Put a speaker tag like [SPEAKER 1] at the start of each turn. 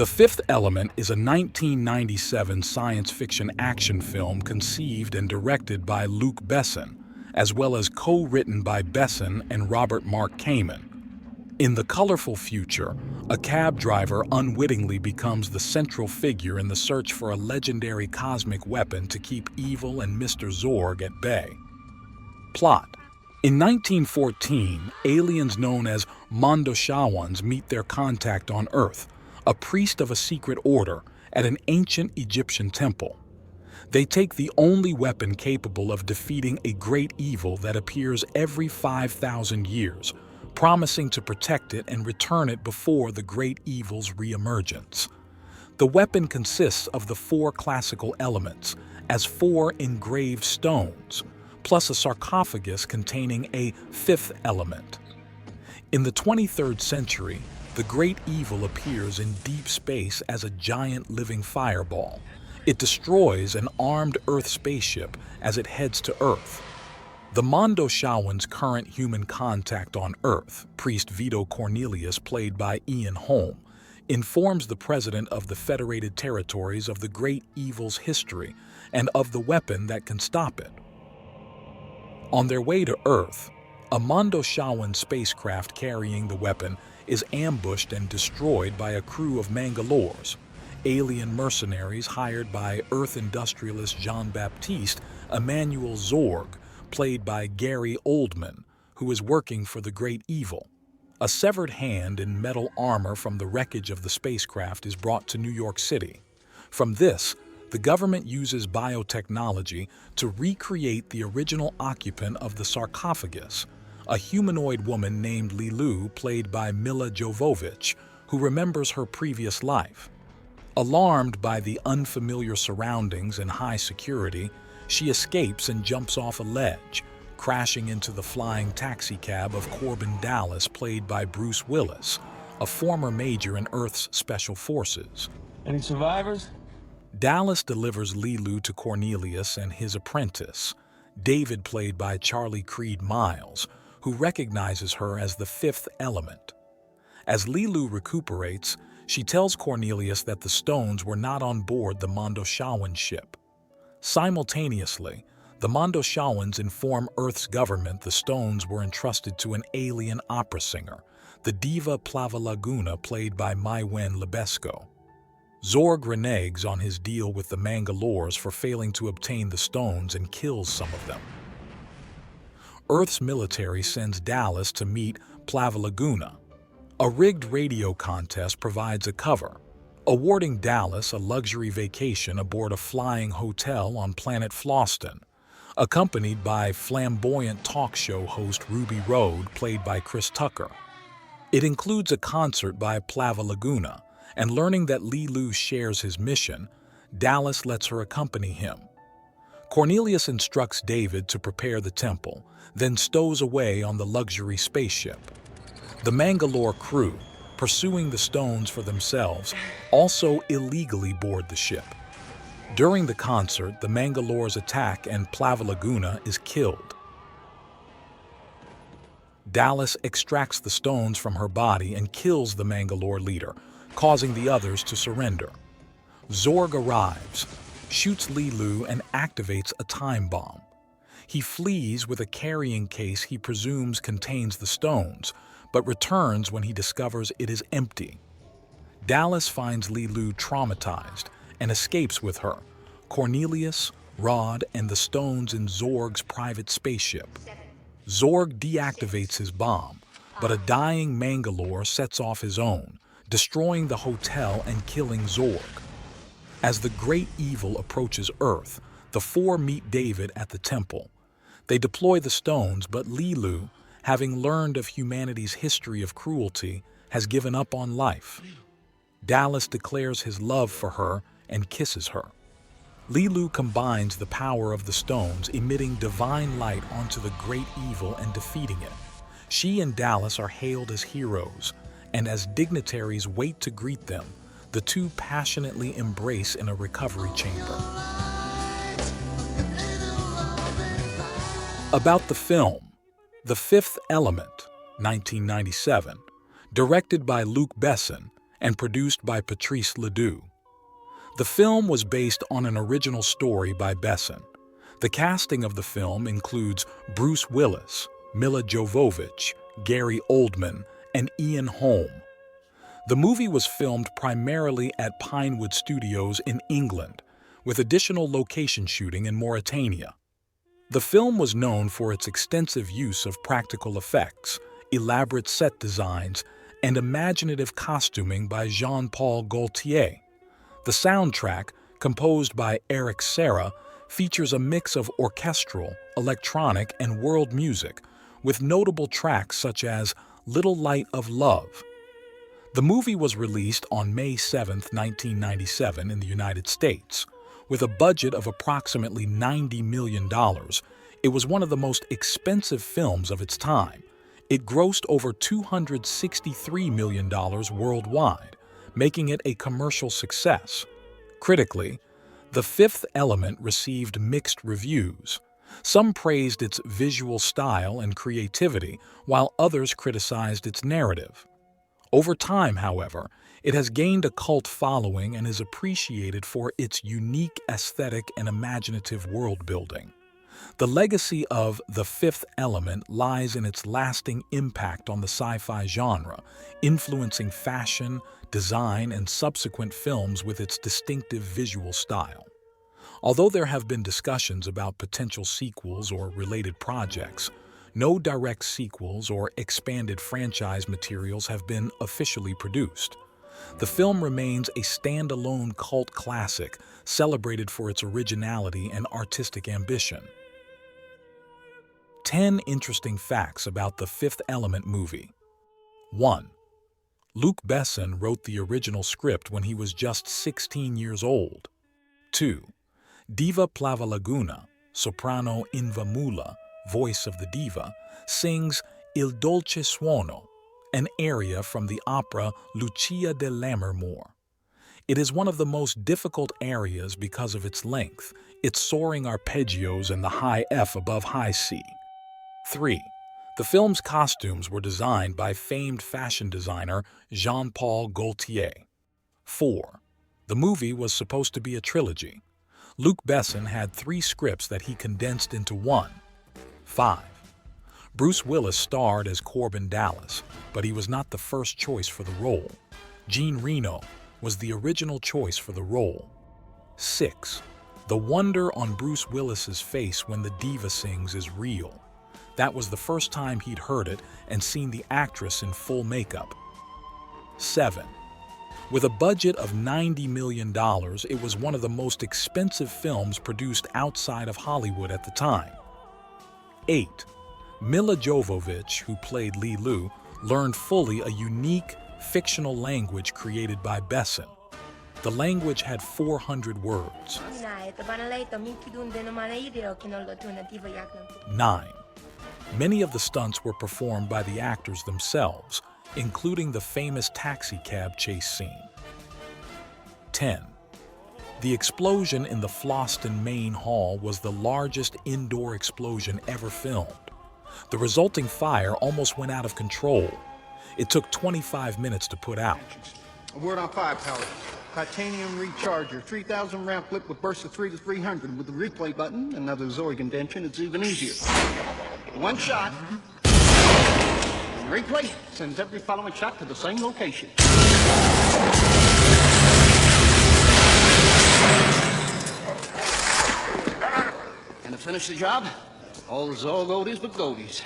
[SPEAKER 1] The Fifth Element is a 1997 science fiction action film conceived and directed by Luc Besson, as well as co-written by Besson and Robert Mark Kamen. In the colorful future, a cab driver unwittingly becomes the central figure in the search for a legendary cosmic weapon to keep evil and Mr. Zorg at bay. Plot: in 1914, aliens known as Mondoshawans meet their contact on Earth, a priest of a secret order, at an ancient Egyptian temple. They take the only weapon capable of defeating a great evil that appears every 5,000 years, promising to protect it and return it before the great evil's reemergence. The weapon consists of the four classical elements, as four engraved stones, plus a sarcophagus containing a fifth element. In the 23rd century, the great evil appears in deep space as a giant living fireball. It destroys an armed Earth spaceship as it heads to Earth. The Mondoshawan's current human contact on Earth, Priest Vito Cornelius, played by Ian Holm, informs the president of the Federated Territories of the great evil's history and of the weapon that can stop it. On their way to Earth, a Mondoshawan spacecraft carrying the weapon is ambushed and destroyed by a crew of Mangalores, alien mercenaries hired by Earth industrialist Jean-Baptiste Emmanuel Zorg, played by Gary Oldman, who is working for the great evil. A severed hand in metal armor from the wreckage of the spacecraft is brought to New York City. From this, the government uses biotechnology to recreate the original occupant of the sarcophagus, a humanoid woman named Leeloo, played by Milla Jovovich, who remembers her previous life. Alarmed by the unfamiliar surroundings and high security, she escapes and jumps off a ledge, crashing into the flying taxicab of Korben Dallas, played by Bruce Willis, a former major in Earth's Special Forces.
[SPEAKER 2] Any survivors?
[SPEAKER 1] Dallas delivers Leeloo to Cornelius and his apprentice, David, played by Charlie Creed Miles, who recognizes her as the fifth element. As Leeloo recuperates, she tells Cornelius that the stones were not on board the Mondoshawan ship. Simultaneously, the Mondoshawans inform Earth's government the stones were entrusted to an alien opera singer, the diva Plavalaguna, played by Maiwen Lebesco. Zorg reneges on his deal with the Mangalores for failing to obtain the stones and kills some of them. Earth's military sends Dallas to meet Plavalaguna. A rigged radio contest provides a cover, awarding Dallas a luxury vacation aboard a flying hotel on planet Floston, accompanied by flamboyant talk show host Ruby Road, played by Chris Tucker. It includes a concert by Plavalaguna, and learning that Leeloo shares his mission, Dallas lets her accompany him. Cornelius instructs David to prepare the temple, then stows away on the luxury spaceship. The Mangalore crew, pursuing the stones for themselves, also illegally board the ship. During the concert, the Mangalores attack and Plavalaguna is killed. Dallas extracts the stones from her body and kills the Mangalore leader, causing the others to surrender. Zorg arrives, shoots Leeloo, and activates a time bomb. He flees with a carrying case he presumes contains the stones, but returns when he discovers it is empty. Dallas finds Leeloo traumatized and escapes with her, Cornelius, Rod, and the stones in Zorg's private spaceship. Zorg deactivates his bomb, but a dying Mangalore sets off his own, destroying the hotel and killing Zorg. As the great evil approaches Earth, the four meet David at the temple. They deploy the stones, but Leeloo, having learned of humanity's history of cruelty, has given up on life. Dallas declares his love for her and kisses her. Leeloo combines the power of the stones, emitting divine light onto the great evil and defeating it. She and Dallas are hailed as heroes, and as dignitaries wait to greet them, the two passionately embrace in a recovery chamber. About the film: The Fifth Element, 1997, directed by Luc Besson and produced by Patrice Ledoux. The film was based on an original story by Besson. The casting of the film includes Bruce Willis, Milla Jovovich, Gary Oldman, and Ian Holm. The movie was filmed primarily at Pinewood Studios in England, with additional location shooting in Mauritania. The film was known for its extensive use of practical effects, elaborate set designs, and imaginative costuming by Jean-Paul Gaultier. The soundtrack, composed by Eric Serra, features a mix of orchestral, electronic, and world music, with notable tracks such as Little Light of Love. The movie was released on May 7, 1997 in the United States. With a budget of approximately $90 million, it was one of the most expensive films of its time. It grossed over $263 million worldwide, making it a commercial success. Critically, The Fifth Element received mixed reviews. Some praised its visual style and creativity, while others criticized its narrative. Over time, however, it has gained a cult following and is appreciated for its unique aesthetic and imaginative world-building. The legacy of The Fifth Element lies in its lasting impact on the sci-fi genre, influencing fashion, design, and subsequent films with its distinctive visual style. Although there have been discussions about potential sequels or related projects, no direct sequels or expanded franchise materials have been officially produced. The film remains a standalone cult classic, celebrated for its originality and artistic ambition. 10 interesting facts about the Fifth Element movie. 1. Luc Besson wrote the original script when he was just 16 years old. 2. Diva Plavalaguna, soprano Inva Mula, voice of the diva, sings Il Dolce Suono, an aria from the opera Lucia de Lammermoor. It is one of the most difficult arias because of its length, its soaring arpeggios, and the high F above high C. 3. The film's costumes were designed by famed fashion designer Jean-Paul Gaultier. 4. The movie was supposed to be a trilogy. Luc Besson had 3 scripts that he condensed into one. 5. Bruce Willis starred as Korben Dallas, but he was not the first choice for the role. Jean Reno was the original choice for the role. 6. The wonder on Bruce Willis's face when the diva sings is real. That was the first time he'd heard it and seen the actress in full makeup. 7. With a budget of $90 million, it was one of the most expensive films produced outside of Hollywood at the time. 8. Milla Jovovich, who played Leeloo, learned fully a unique, fictional language created by Besson. The language had 400 words. 9. Many of the stunts were performed by the actors themselves, including the famous taxicab chase scene. 10. The explosion in the Floston main hall was the largest indoor explosion ever filmed. The resulting fire almost went out of control. It took 25 minutes to put out.
[SPEAKER 2] A word on firepower. Titanium recharger, 3,000 round clip with bursts of 3 to 300. With the replay button, another Zorg indention, it's even easier. One shot. And replay sends every following shot to the same location. And to finish the job, all the Zorg oldies but goldies.